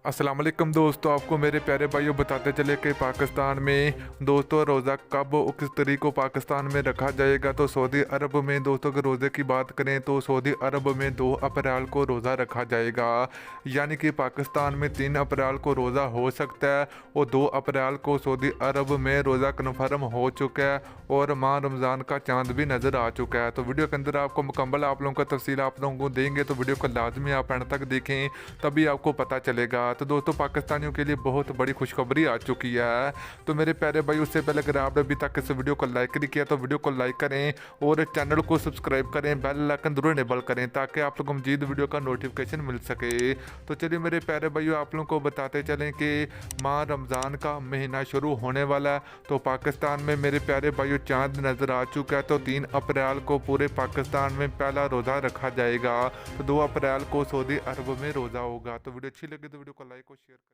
अस्सलाम वालेकुम दोस्तों, आपको मेरे प्यारे भाइयों बताते चले कि पाकिस्तान में दोस्तों रोज़ा कब और किस तरीके को पाकिस्तान में रखा जाएगा। तो सऊदी अरब में दोस्तों अगर रोज़े की बात करें तो सऊदी अरब में 2 अप्रैल को रोज़ा रखा जाएगा। यानी कि पाकिस्तान में 3 अप्रैल को रोज़ा हो सकता है और 2 अप्रैल को सऊदी अरब में रोज़ा कन्फर्म हो चुका है और माह रमज़ान का चाँद भी नज़र आ चुका है। तो वीडियो के अंदर आपको मुकम्मल आप लोगों का तफसील आप लोगों को देंगे, तो वीडियो को लाजमी आप एंड तक देखें तभी आपको पता चलेगा। तो दोस्तों पाकिस्तानियों के लिए बहुत बड़ी खुशखबरी आ चुकी है। तो मेरे प्यारे भाई उससे पहले अगर आपने अभी तक इस वीडियो को लाइक नहीं किया तो वीडियो को लाइक करें और चैनल को सब्सक्राइब करें, बेल आइकन जरूर इनेबल करें ताकि आप लोगों को मजीद वीडियो का नोटिफिकेशन मिल सके। तो चलिए मेरे प्यारे भाइयों आप लोगों को बताते चलें कि माह रमज़ान का महीना शुरू होने वाला है। तो पाकिस्तान में मेरे प्यारे भाइयों चाँद नज़र आ चुका है। तो 3 अप्रैल को पूरे पाकिस्तान में पहला रोज़ा रखा जाएगा। तो 2 अप्रैल को सऊदी अरब में रोज़ा होगा। तो वीडियो अच्छी लगी तो वीडियो को लाइक और शेयर करें।